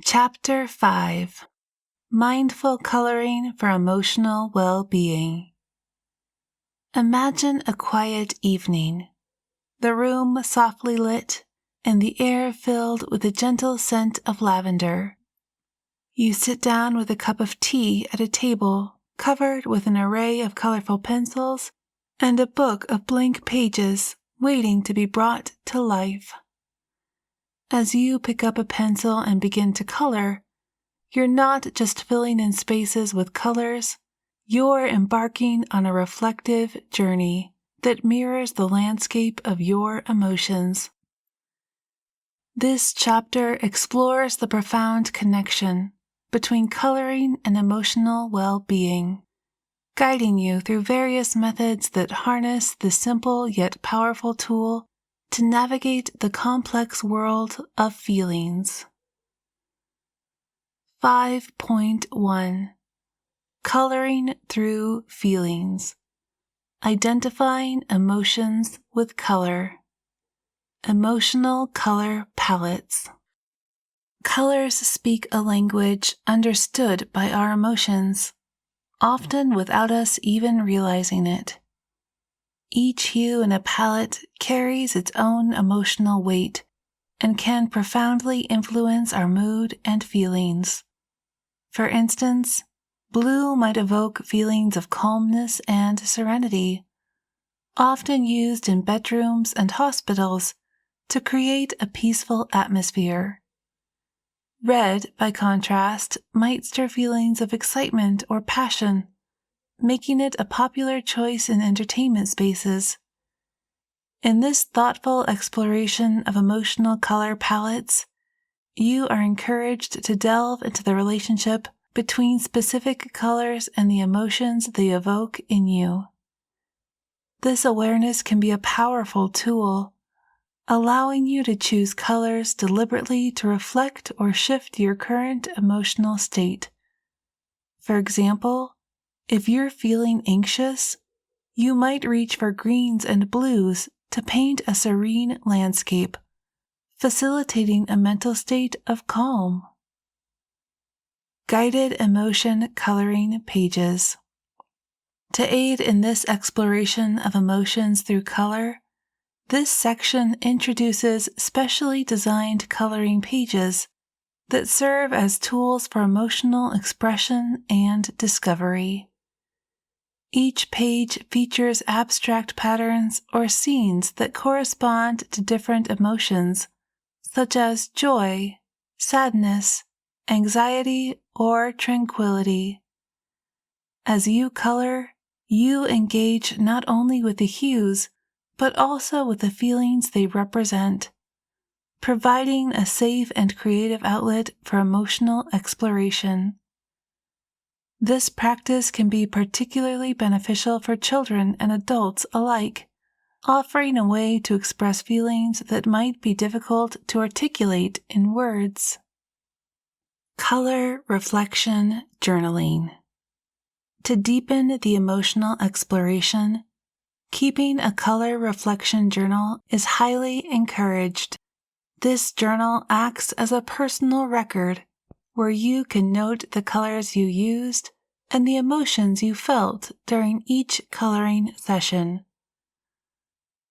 Chapter 5: Mindful Coloring for Emotional Well-Being. Imagine a quiet evening, the room softly lit and the air filled with a gentle scent of lavender. You sit down with a cup of tea at a table covered with an array of colorful pencils and a book of blank pages waiting to be brought to life. As you pick up a pencil and begin to color, you're not just filling in spaces with colors, you're embarking on a reflective journey that mirrors the landscape of your emotions. This chapter explores the profound connection between coloring and emotional well-being, guiding you through various methods that harness this simple yet powerful tool to navigate the complex world of feelings. 5.1 Coloring Through Feelings. Identifying Emotions with Color. Emotional Color Palettes. Colors speak a language understood by our emotions, often without us even realizing it. Each hue in a palette carries its own emotional weight and can profoundly influence our mood and feelings. For instance, blue might evoke feelings of calmness and serenity, often used in bedrooms and hospitals to create a peaceful atmosphere. Red, by contrast, might stir feelings of excitement or passion, making it a popular choice in entertainment spaces. In this thoughtful exploration of emotional color palettes, you are encouraged to delve into the relationship between specific colors and the emotions they evoke in you. This awareness can be a powerful tool, allowing you to choose colors deliberately to reflect or shift your current emotional state. For example, if you're feeling anxious, you might reach for greens and blues to paint a serene landscape, facilitating a mental state of calm. Guided Emotion Coloring Pages. To aid in this exploration of emotions through color, this section introduces specially designed coloring pages that serve as tools for emotional expression and discovery. Each page features abstract patterns or scenes that correspond to different emotions, such as joy, sadness, anxiety, or tranquility. As you color, you engage not only with the hues, but also with the feelings they represent, providing a safe and creative outlet for emotional exploration. This practice can be particularly beneficial for children and adults alike, offering a way to express feelings that might be difficult to articulate in words. Color Reflection Journaling. To deepen the emotional exploration, keeping a color reflection journal is highly encouraged. This journal acts as a personal record where you can note the colors you used and the emotions you felt during each coloring session.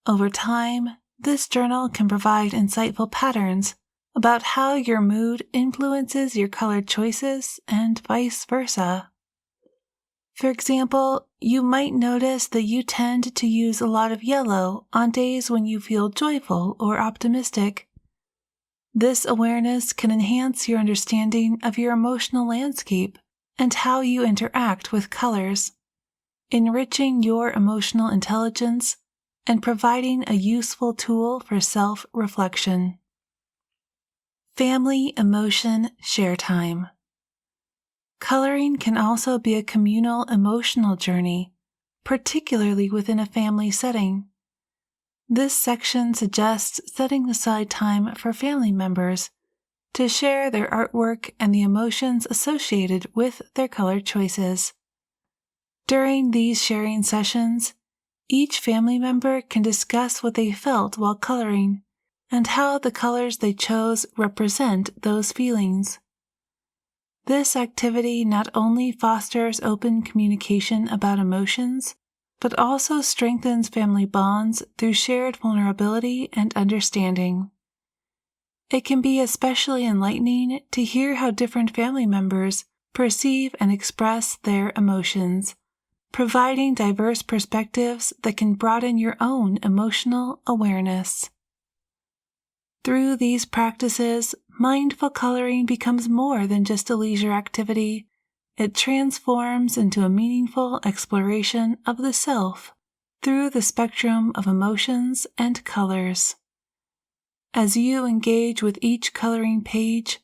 Over time, this journal can provide insightful patterns about how your mood influences your color choices and vice versa. For example, you might notice that you tend to use a lot of yellow on days when you feel joyful or optimistic. This awareness can enhance your understanding of your emotional landscape and how you interact with colors, enriching your emotional intelligence and providing a useful tool for self-reflection. Family Emotion Share Time. Coloring can also be a communal emotional journey, particularly within a family setting. This section suggests setting aside time for family members to share their artwork and the emotions associated with their color choices. During these sharing sessions, each family member can discuss what they felt while coloring and how the colors they chose represent those feelings. This activity not only fosters open communication about emotions, but also strengthens family bonds through shared vulnerability and understanding. It can be especially enlightening to hear how different family members perceive and express their emotions, providing diverse perspectives that can broaden your own emotional awareness. Through these practices, mindful coloring becomes more than just a leisure activity. It transforms into a meaningful exploration of the self through the spectrum of emotions and colors. As you engage with each coloring page,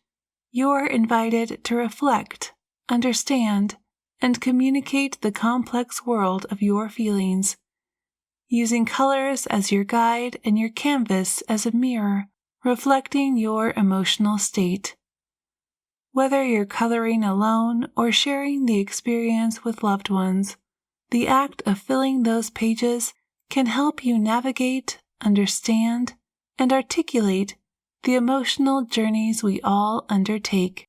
you're invited to reflect, understand, and communicate the complex world of your feelings, using colors as your guide and your canvas as a mirror, reflecting your emotional state. Whether you're coloring alone or sharing the experience with loved ones, the act of filling those pages can help you navigate, understand, and articulate the emotional journeys we all undertake.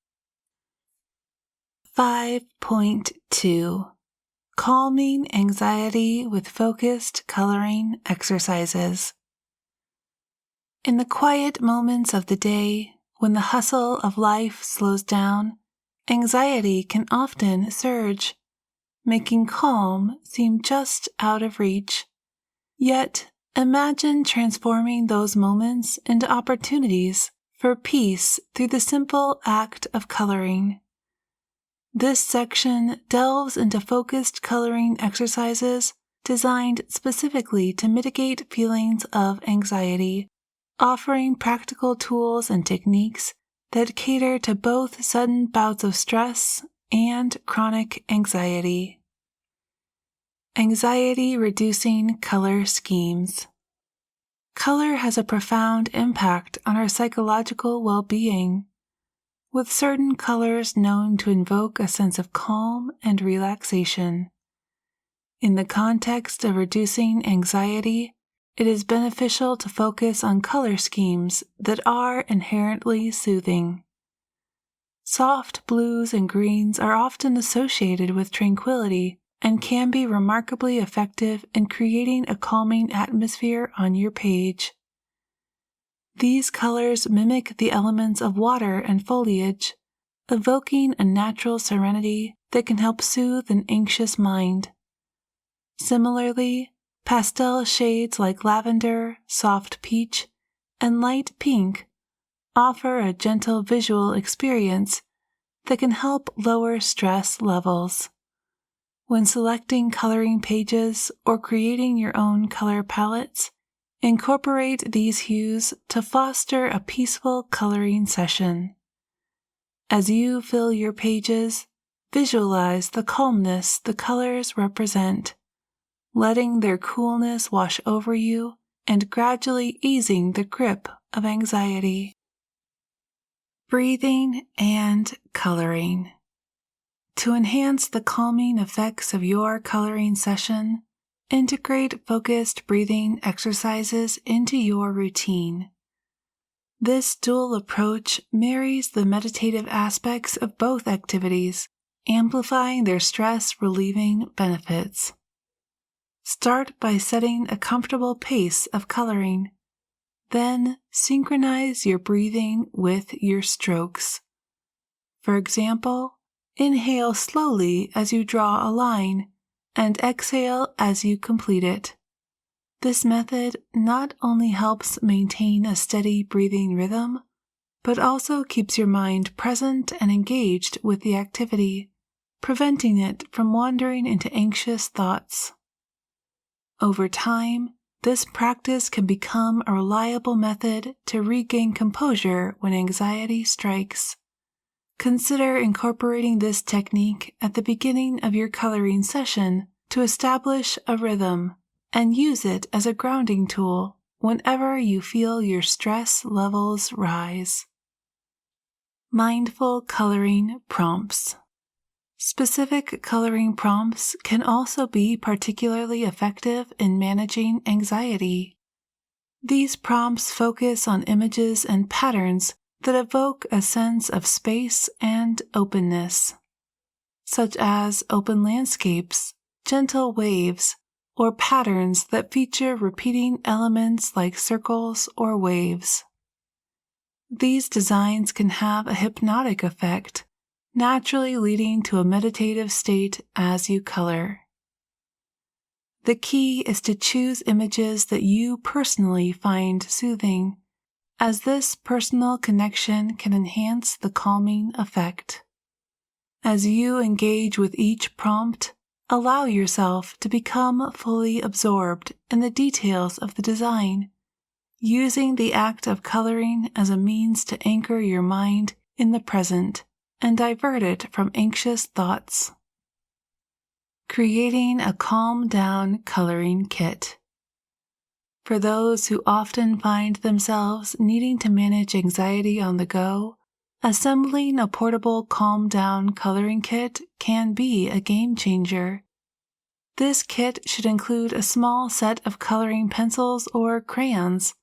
5.2 Calming Anxiety with Focused Coloring Exercises. In the quiet moments of the day, when the hustle of life slows down, anxiety can often surge, making calm seem just out of reach. Yet, imagine transforming those moments into opportunities for peace through the simple act of coloring. This section delves into focused coloring exercises designed specifically to mitigate feelings of anxiety, offering practical tools and techniques that cater to both sudden bouts of stress and chronic anxiety. Anxiety-reducing color schemes. Color has a profound impact on our psychological well-being, with certain colors known to invoke a sense of calm and relaxation. In the context of reducing anxiety, it is beneficial to focus on color schemes that are inherently soothing. Soft blues and greens are often associated with tranquility and can be remarkably effective in creating a calming atmosphere on your page. These colors mimic the elements of water and foliage, evoking a natural serenity that can help soothe an anxious mind. Similarly, pastel shades like lavender, soft peach, and light pink offer a gentle visual experience that can help lower stress levels. When selecting coloring pages or creating your own color palettes, incorporate these hues to foster a peaceful coloring session. As you fill your pages, visualize the calmness the colors represent, letting their coolness wash over you and gradually easing the grip of anxiety. Breathing and coloring. To enhance the calming effects of your coloring session, integrate focused breathing exercises into your routine. This dual approach marries the meditative aspects of both activities, amplifying their stress-relieving benefits. Start by setting a comfortable pace of coloring. Then synchronize your breathing with your strokes. For example, inhale slowly as you draw a line and exhale as you complete it. This method not only helps maintain a steady breathing rhythm, but also keeps your mind present and engaged with the activity, preventing it from wandering into anxious thoughts. Over time, this practice can become a reliable method to regain composure when anxiety strikes. Consider incorporating this technique at the beginning of your coloring session to establish a rhythm, and use it as a grounding tool whenever you feel your stress levels rise. Mindful coloring prompts. Specific coloring prompts can also be particularly effective in managing anxiety. These prompts focus on images and patterns that evoke a sense of space and openness, such as open landscapes, gentle waves, or patterns that feature repeating elements like circles or waves. These designs can have a hypnotic effect, naturally leading to a meditative state as you color. The key is to choose images that you personally find soothing, as this personal connection can enhance the calming effect. As you engage with each prompt, allow yourself to become fully absorbed in the details of the design, using the act of coloring as a means to anchor your mind in the present and divert it from anxious thoughts. Creating a calm-down coloring kit. For those who often find themselves needing to manage anxiety on the go, assembling a portable calm-down coloring kit can be a game changer. This kit should include a small set of coloring pencils or crayons,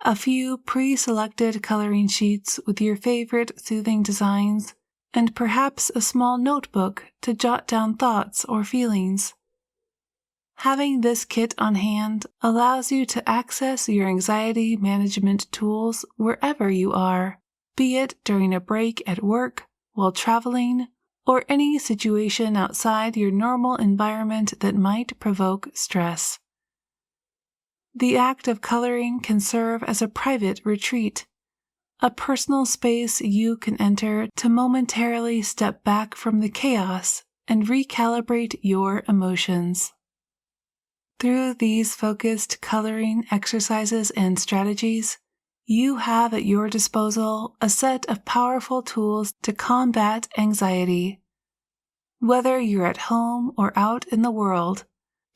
a few pre-selected coloring sheets with your favorite soothing designs, and perhaps a small notebook to jot down thoughts or feelings. Having this kit on hand allows you to access your anxiety management tools wherever you are, be it during a break at work, while traveling, or any situation outside your normal environment that might provoke stress. The act of coloring can serve as a private retreat, a personal space you can enter to momentarily step back from the chaos and recalibrate your emotions. Through these focused coloring exercises and strategies, you have at your disposal a set of powerful tools to combat anxiety. Whether you're at home or out in the world,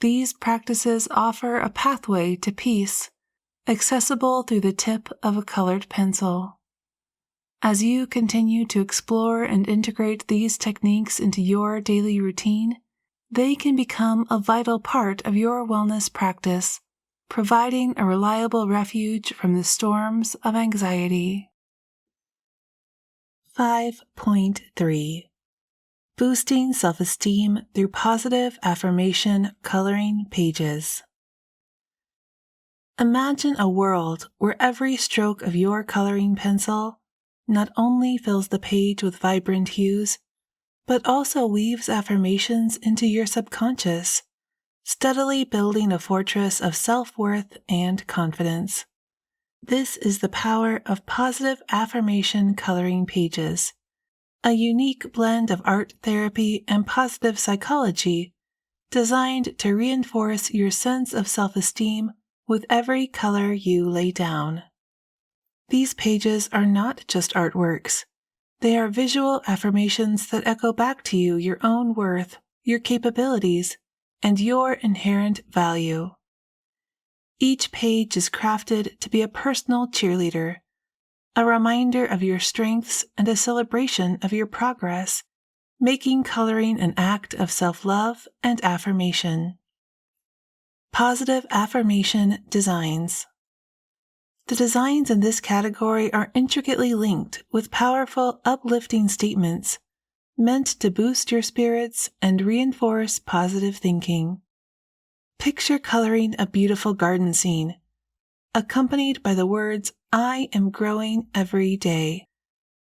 these practices offer a pathway to peace, accessible through the tip of a colored pencil. As you continue to explore and integrate these techniques into your daily routine, they can become a vital part of your wellness practice, providing a reliable refuge from the storms of anxiety. 5.3 Boosting Self-Esteem Through Positive Affirmation Coloring Pages. Imagine a world where every stroke of your coloring pencil not only fills the page with vibrant hues, but also weaves affirmations into your subconscious, steadily building a fortress of self-worth and confidence. This is the power of positive affirmation coloring pages, a unique blend of art therapy and positive psychology designed to reinforce your sense of self-esteem with every color you lay down. These pages are not just artworks. They are visual affirmations that echo back to you your own worth, your capabilities, and your inherent value. Each page is crafted to be a personal cheerleader, a reminder of your strengths and a celebration of your progress, making coloring an act of self-love and affirmation. Positive affirmation designs. The designs in this category are intricately linked with powerful, uplifting statements meant to boost your spirits and reinforce positive thinking. Picture coloring a beautiful garden scene, accompanied by the words, "I am growing every day."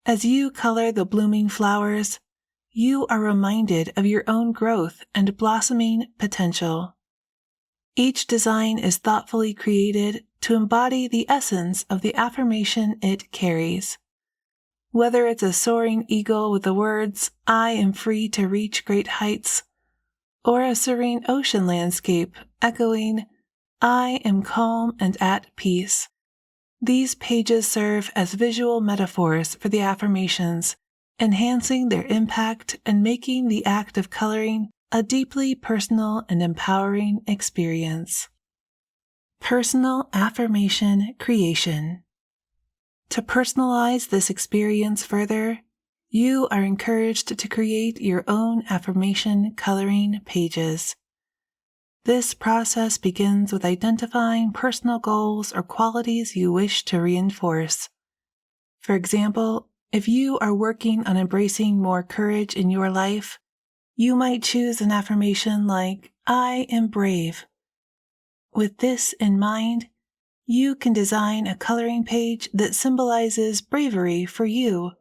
As you color the blooming flowers, you are reminded of your own growth and blossoming potential. Each design is thoughtfully created to embody the essence of the affirmation it carries. Whether it's a soaring eagle with the words, "I am free to reach great heights," or a serene ocean landscape echoing, "I am calm and at peace," these pages serve as visual metaphors for the affirmations, enhancing their impact and making the act of coloring a deeply personal and empowering experience. Personal affirmation creation. To personalize this experience further, you are encouraged to create your own affirmation coloring pages. This process begins with identifying personal goals or qualities you wish to reinforce. For example, if you are working on embracing more courage in your life, you might choose an affirmation like, "I am brave." With this in mind, you can design a coloring page that symbolizes bravery for you,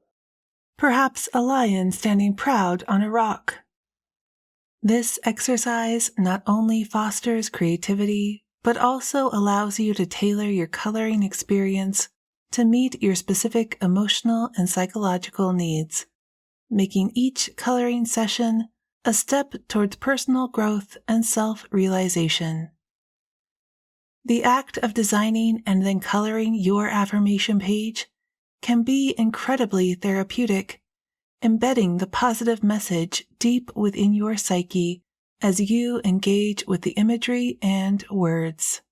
perhaps a lion standing proud on a rock. This exercise not only fosters creativity, but also allows you to tailor your coloring experience to meet your specific emotional and psychological needs, making each coloring session a step towards personal growth and self-realization. The act of designing and then coloring your affirmation page can be incredibly therapeutic, embedding the positive message deep within your psyche as you engage with the imagery and words.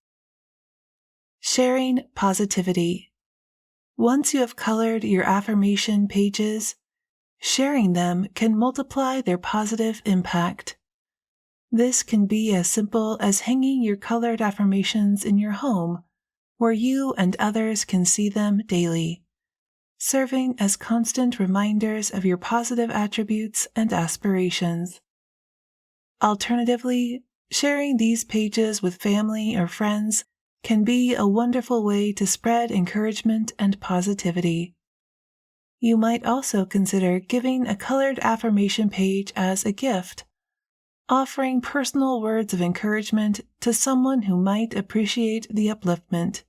Sharing positivity. Once you have colored your affirmation pages, sharing them can multiply their positive impact. This can be as simple as hanging your colored affirmations in your home, where you and others can see them daily, serving as constant reminders of your positive attributes and aspirations. Alternatively, sharing these pages with family or friends can be a wonderful way to spread encouragement and positivity. You might also consider giving a colored affirmation page as a gift, offering personal words of encouragement to someone who might appreciate the upliftment.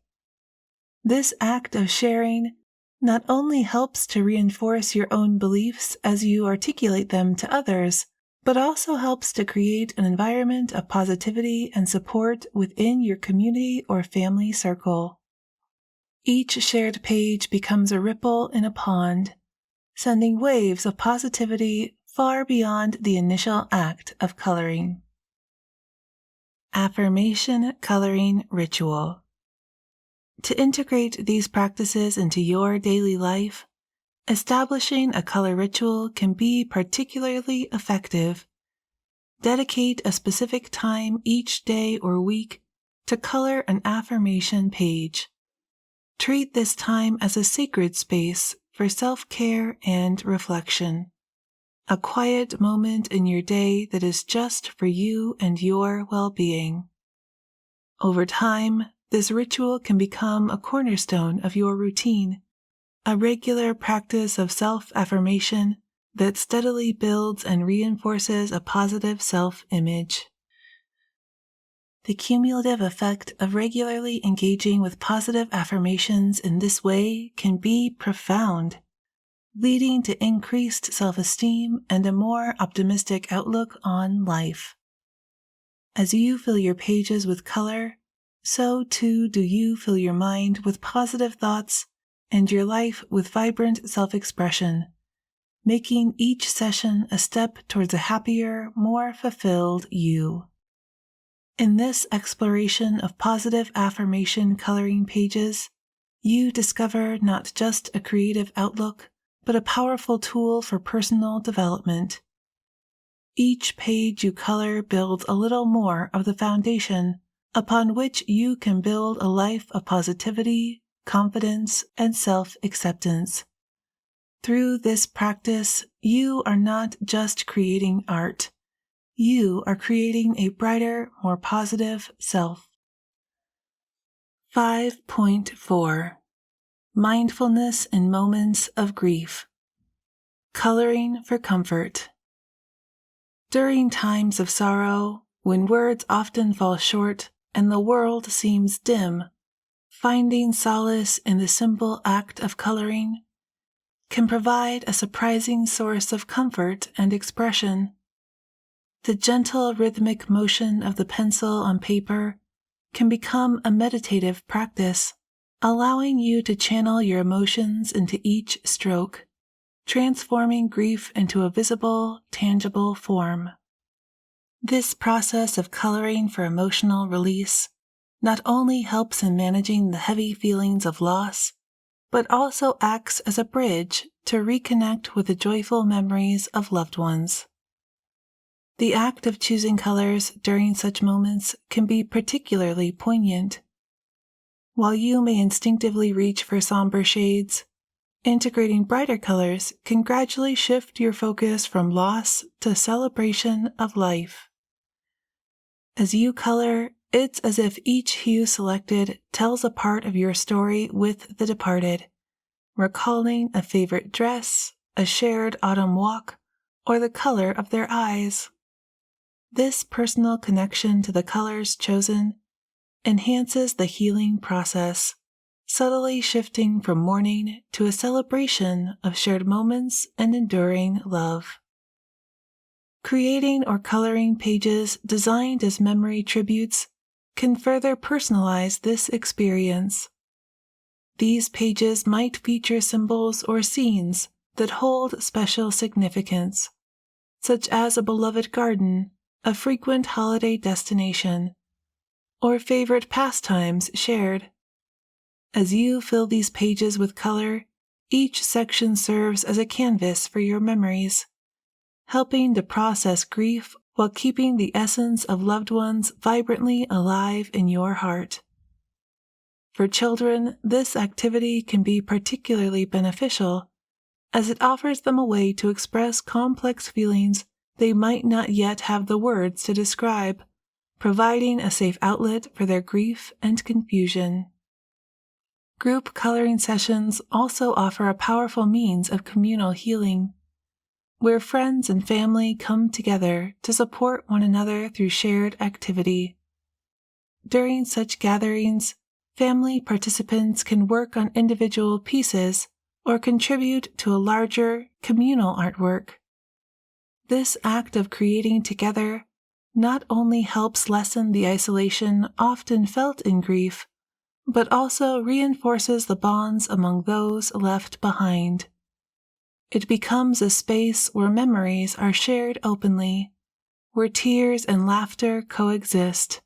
This act of sharing not only helps to reinforce your own beliefs as you articulate them to others, but also helps to create an environment of positivity and support within your community or family circle. Each shared page becomes a ripple in a pond, sending waves of positivity far beyond the initial act of coloring. Affirmation Coloring Ritual. To integrate these practices into your daily life, establishing a color ritual can be particularly effective. Dedicate a specific time each day or week to color an affirmation page. Treat this time as a sacred space for self-care and reflection. A quiet moment in your day that is just for you and your well-being. Over time, this ritual can become a cornerstone of your routine, a regular practice of self-affirmation that steadily builds and reinforces a positive self-image. The cumulative effect of regularly engaging with positive affirmations in this way can be profound, leading to increased self-esteem and a more optimistic outlook on life. As you fill your pages with color, so too do you fill your mind with positive thoughts and your life with vibrant self-expression, making each session a step towards a happier, more fulfilled you. In this exploration of positive affirmation coloring pages, you discover not just a creative outlook, but a powerful tool for personal development. Each page you color builds a little more of the foundation upon which you can build a life of positivity, confidence, and self-acceptance. Through this practice, you are not just creating art. You are creating a brighter, more positive self. 5.4 Mindfulness in Moments of Grief. Coloring for Comfort. During times of sorrow, when words often fall short and the world seems dim, finding solace in the simple act of coloring can provide a surprising source of comfort and expression. The gentle rhythmic motion of the pencil on paper can become a meditative practice, allowing you to channel your emotions into each stroke, transforming grief into a visible, tangible form. This process of coloring for emotional release not only helps in managing the heavy feelings of loss, but also acts as a bridge to reconnect with the joyful memories of loved ones. The act of choosing colors during such moments can be particularly poignant. While you may instinctively reach for somber shades, Integrating brighter colors can gradually shift your focus from loss to celebration of life. As you color, it's as if each hue selected tells a part of your story with the departed, recalling a favorite dress, a shared autumn walk, or the color of their eyes. This personal connection to the colors chosen enhances the healing process, subtly shifting from mourning to a celebration of shared moments and enduring love. Creating or coloring pages designed as memory tributes can further personalize this experience. These pages might feature symbols or scenes that hold special significance, such as a beloved garden, a frequent holiday destination, or favorite pastimes shared. As you fill these pages with color, each section serves as a canvas for your memories, helping to process grief while keeping the essence of loved ones vibrantly alive in your heart. For children, this activity can be particularly beneficial, as it offers them a way to express complex feelings they might not yet have the words to describe, providing a safe outlet for their grief and confusion. Group coloring sessions also offer a powerful means of communal healing, where friends and family come together to support one another through shared activity. During such gatherings, family participants can work on individual pieces or contribute to a larger, communal artwork. This act of creating together not only helps lessen the isolation often felt in grief, but also reinforces the bonds among those left behind. It becomes a space where memories are shared openly, where tears and laughter coexist,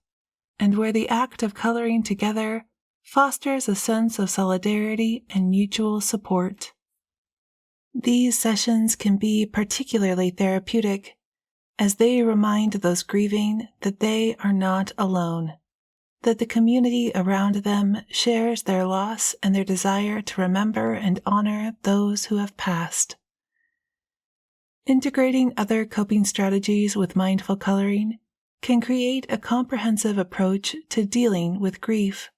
and where the act of coloring together fosters a sense of solidarity and mutual support. These sessions can be particularly therapeutic, as they remind those grieving that they are not alone, that the community around them shares their loss and their desire to remember and honor those who have passed. Integrating other coping strategies with mindful coloring can create a comprehensive approach to dealing with grief.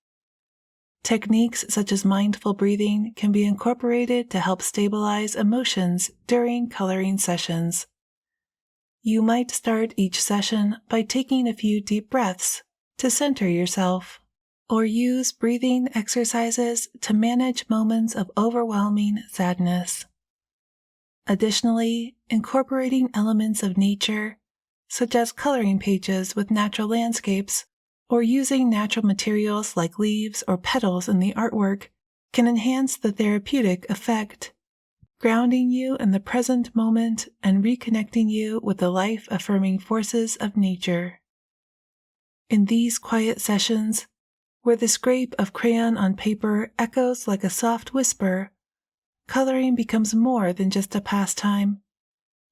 Techniques such as mindful breathing can be incorporated to help stabilize emotions during coloring sessions. You might start each session by taking a few deep breaths to center yourself, or use breathing exercises to manage moments of overwhelming sadness. Additionally, incorporating elements of nature, such as coloring pages with natural landscapes, or using natural materials like leaves or petals in the artwork, can enhance the therapeutic effect, grounding you in the present moment and reconnecting you with the life-affirming forces of nature. In these quiet sessions, where the scrape of crayon on paper echoes like a soft whisper, coloring becomes more than just a pastime.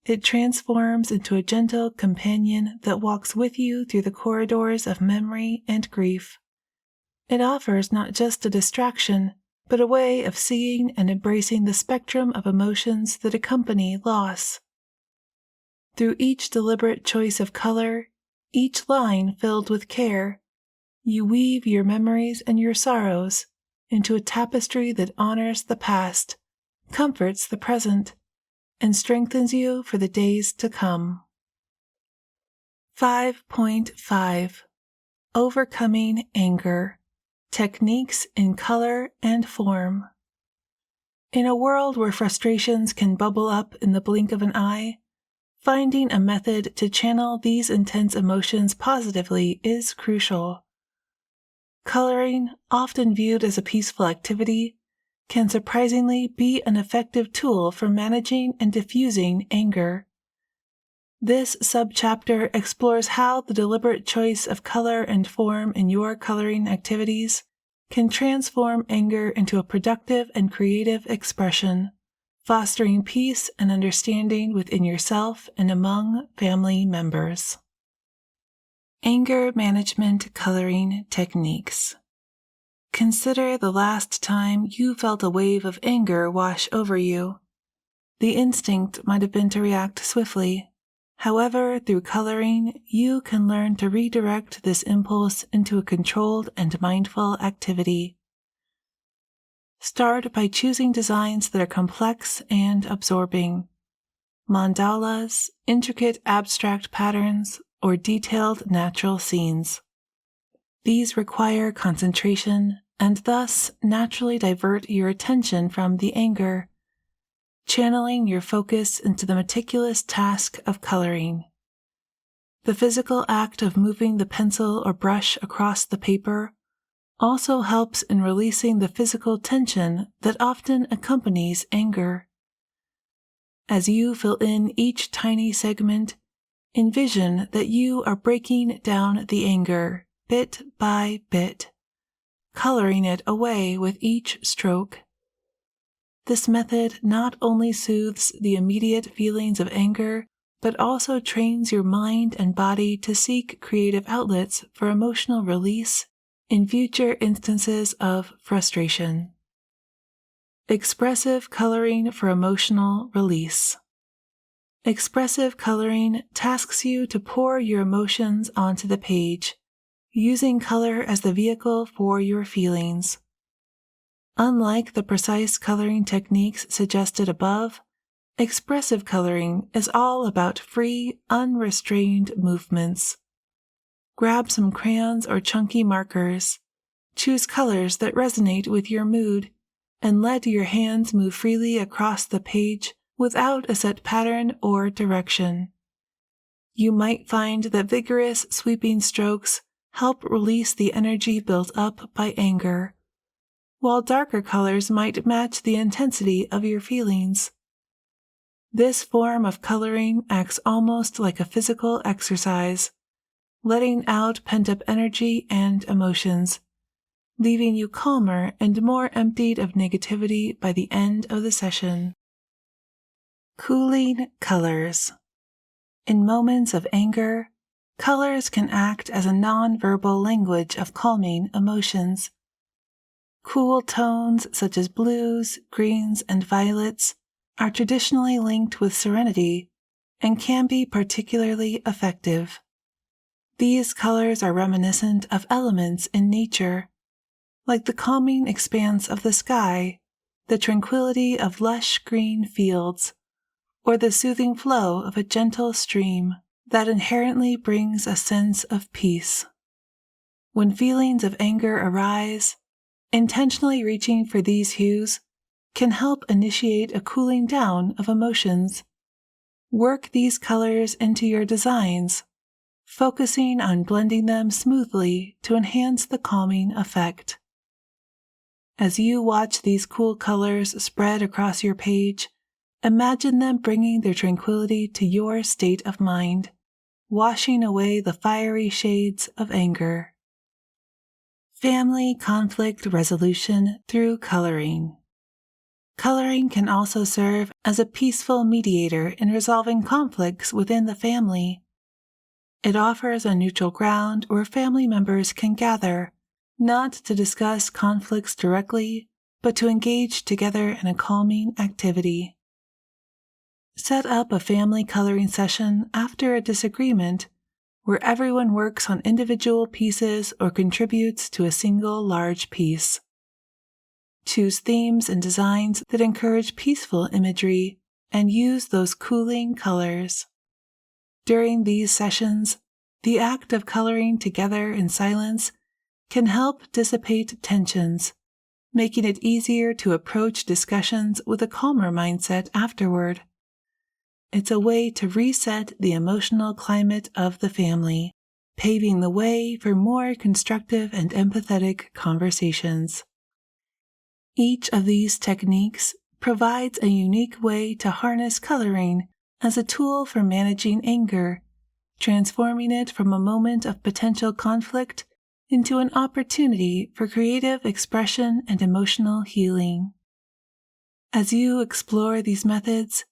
It transforms into a gentle companion that walks with you through the corridors of memory and grief. It offers not just a distraction, but a way of seeing and embracing the spectrum of emotions that accompany loss. Through each deliberate choice of color, each line filled with care, you weave your memories and your sorrows into a tapestry that honors the past, comforts the present, and strengthens you for the days to come. 5.5 Overcoming Anger. Techniques in Color and Form. In a world where frustrations can bubble up in the blink of an eye, finding a method to channel these intense emotions positively is crucial. Coloring, often viewed as a peaceful activity, can surprisingly be an effective tool for managing and diffusing anger. This subchapter explores how the deliberate choice of color and form in your coloring activities can transform anger into a productive and creative expression, fostering peace and understanding within yourself and among family members. Anger management coloring techniques. Consider the last time you felt a wave of anger wash over you. The instinct might have been to react swiftly. However, through coloring, you can learn to redirect this impulse into a controlled and mindful activity. Start by choosing designs that are complex and absorbing. Mandalas, intricate abstract patterns, or detailed natural scenes. These require concentration and thus naturally divert your attention from the anger, channeling your focus into the meticulous task of coloring. The physical act of moving the pencil or brush across the paper also helps in releasing the physical tension that often accompanies anger. As you fill in each tiny segment, envision that you are breaking down the anger bit by bit, coloring it away with each stroke. This method not only soothes the immediate feelings of anger, but also trains your mind and body to seek creative outlets for emotional release in future instances of frustration. Expressive coloring for emotional release. Expressive coloring tasks you to pour your emotions onto the page, using color as the vehicle for your feelings. Unlike the precise coloring techniques suggested above, expressive coloring is all about free, unrestrained movements. Grab some crayons or chunky markers, choose colors that resonate with your mood, and let your hands move freely across the page without a set pattern or direction. You might find that vigorous, sweeping strokes help release the energy built up by anger, while darker colors might match the intensity of your feelings. This form of coloring acts almost like a physical exercise, letting out pent-up energy and emotions, leaving you calmer and more emptied of negativity by the end of the session. Cooling colors. In moments of anger, colors can act as a non-verbal language of calming emotions. Cool tones such as blues, greens, and violets are traditionally linked with serenity and can be particularly effective. These colors are reminiscent of elements in nature, like the calming expanse of the sky, the tranquility of lush green fields, or the soothing flow of a gentle stream that inherently brings a sense of peace. When feelings of anger arise, intentionally reaching for these hues can help initiate a cooling down of emotions. Work these colors into your designs, focusing on blending them smoothly to enhance the calming effect. As you watch these cool colors spread across your page, imagine them bringing their tranquility to your state of mind, washing away the fiery shades of anger. Family conflict resolution through coloring. Coloring can also serve as a peaceful mediator in resolving conflicts within the family. It offers a neutral ground where family members can gather, not to discuss conflicts directly, but to engage together in a calming activity. Set up a family coloring session after a disagreement where everyone works on individual pieces or contributes to a single large piece. Choose themes and designs that encourage peaceful imagery and use those cooling colors. During these sessions, the act of coloring together in silence can help dissipate tensions, making it easier to approach discussions with a calmer mindset afterward. It's a way to reset the emotional climate of the family, paving the way for more constructive and empathetic conversations. Each of these techniques provides a unique way to harness coloring as a tool for managing anger, transforming it from a moment of potential conflict into an opportunity for creative expression and emotional healing. As you explore these methods,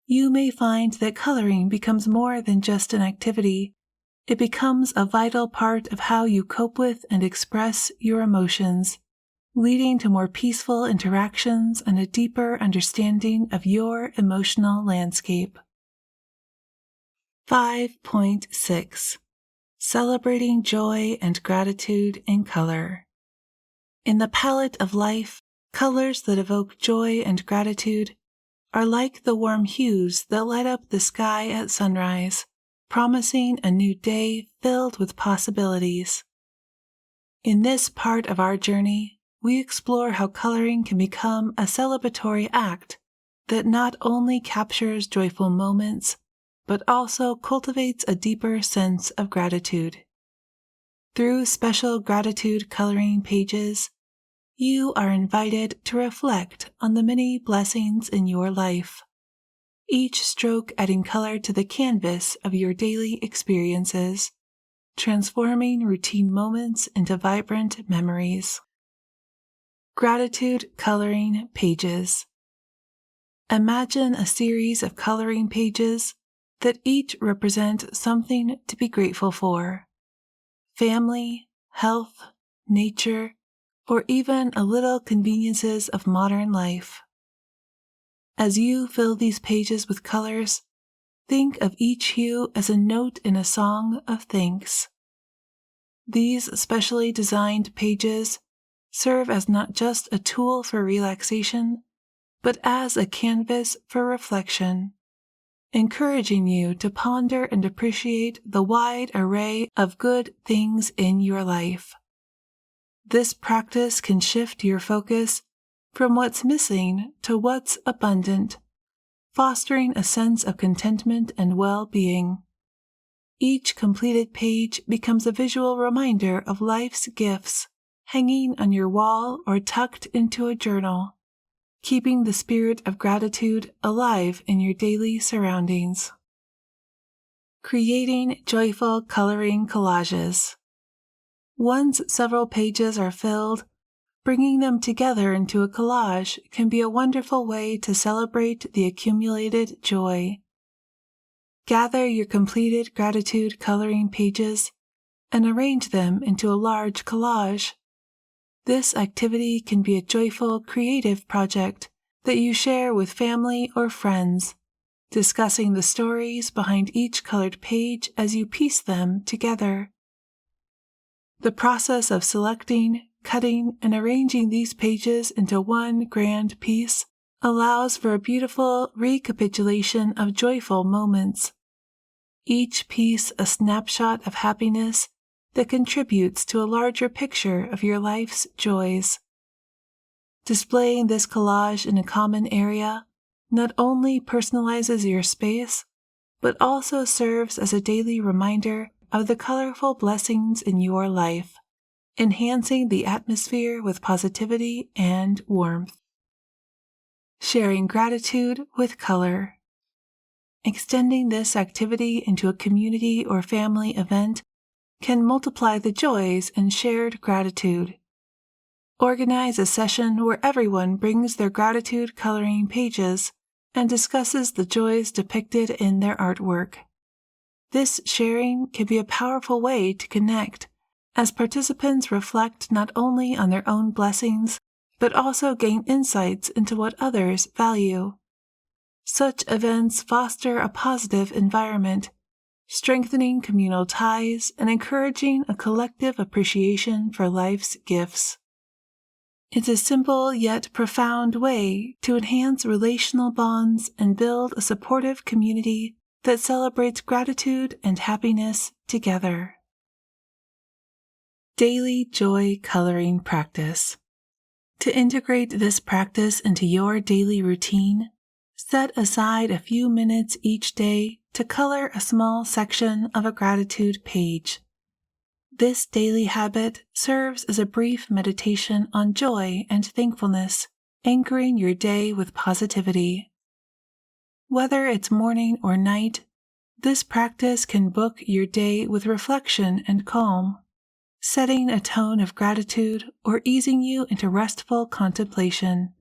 you may find that coloring becomes more than just an activity. It becomes a vital part of how you cope with and express your emotions, leading to more peaceful interactions and a deeper understanding of your emotional landscape. 5.6. Celebrating joy and gratitude in color. In the palette of life, colors that evoke joy and gratitude are like the warm hues that light up the sky at sunrise, promising a new day filled with possibilities. In this part of our journey, we explore how coloring can become a celebratory act that not only captures joyful moments, but also cultivates a deeper sense of gratitude. Through special gratitude coloring pages, you are invited to reflect on the many blessings in your life, each stroke adding color to the canvas of your daily experiences, transforming routine moments into vibrant memories. Gratitude coloring pages. Imagine a series of coloring pages that each represent something to be grateful for: family, health, nature, or even a little conveniences of modern life. As you fill these pages with colors, think of each hue as a note in a song of thanks. These specially designed pages serve as not just a tool for relaxation, but as a canvas for reflection, encouraging you to ponder and appreciate the wide array of good things in your life. This practice can shift your focus from what's missing to what's abundant, fostering a sense of contentment and well-being. Each completed page becomes a visual reminder of life's gifts, hanging on your wall or tucked into a journal, keeping the spirit of gratitude alive in your daily surroundings. Creating joyful coloring collages. Once several pages are filled, bringing them together into a collage can be a wonderful way to celebrate the accumulated joy. Gather your completed gratitude coloring pages and arrange them into a large collage. This activity can be a joyful, creative project that you share with family or friends, discussing the stories behind each colored page as you piece them together. The process of selecting, cutting, and arranging these pages into one grand piece allows for a beautiful recapitulation of joyful moments. Each piece a snapshot of happiness that contributes to a larger picture of your life's joys. Displaying this collage in a common area not only personalizes your space, but also serves as a daily reminder of the colorful blessings in your life, enhancing the atmosphere with positivity and warmth. Sharing gratitude with color. Extending this activity into a community or family event can multiply the joys in shared gratitude. Organize a session where everyone brings their gratitude coloring pages and discusses the joys depicted in their artwork. This sharing can be a powerful way to connect, as participants reflect not only on their own blessings, but also gain insights into what others value. Such events foster a positive environment, strengthening communal ties and encouraging a collective appreciation for life's gifts. It's a simple yet profound way to enhance relational bonds and build a supportive community that celebrates gratitude and happiness together. Daily joy coloring practice. To integrate this practice into your daily routine, set aside a few minutes each day to color a small section of a gratitude page. This daily habit serves as a brief meditation on joy and thankfulness, anchoring your day with positivity. Whether it's morning or night, this practice can book your day with reflection and calm, setting a tone of gratitude or easing you into restful contemplation.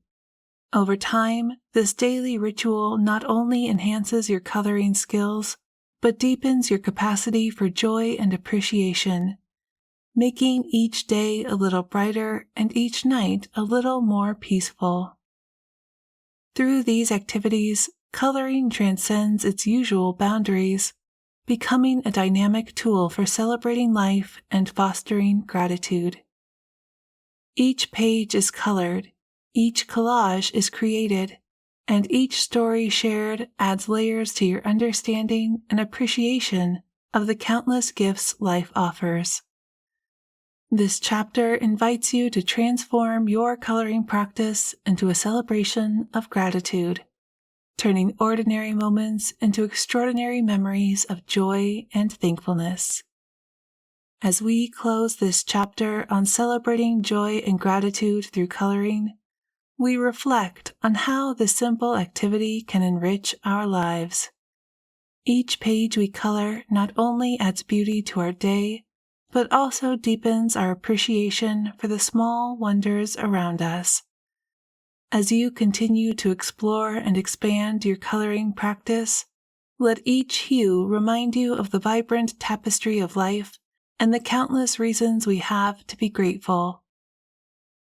Over time, this daily ritual not only enhances your coloring skills, but deepens your capacity for joy and appreciation, making each day a little brighter and each night a little more peaceful. Through these activities, coloring transcends its usual boundaries, becoming a dynamic tool for celebrating life and fostering gratitude. Each page is colored, each collage is created, and each story shared adds layers to your understanding and appreciation of the countless gifts life offers. This chapter invites you to transform your coloring practice into a celebration of gratitude, turning ordinary moments into extraordinary memories of joy and thankfulness. As we close this chapter on celebrating joy and gratitude through coloring, we reflect on how this simple activity can enrich our lives. Each page we color not only adds beauty to our day, but also deepens our appreciation for the small wonders around us. As you continue to explore and expand your coloring practice, let each hue remind you of the vibrant tapestry of life and the countless reasons we have to be grateful.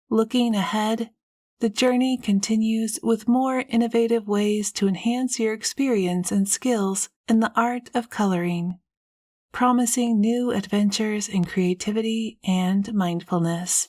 Looking ahead, the journey continues with more innovative ways to enhance your experience and skills in the art of coloring, promising new adventures in creativity and mindfulness.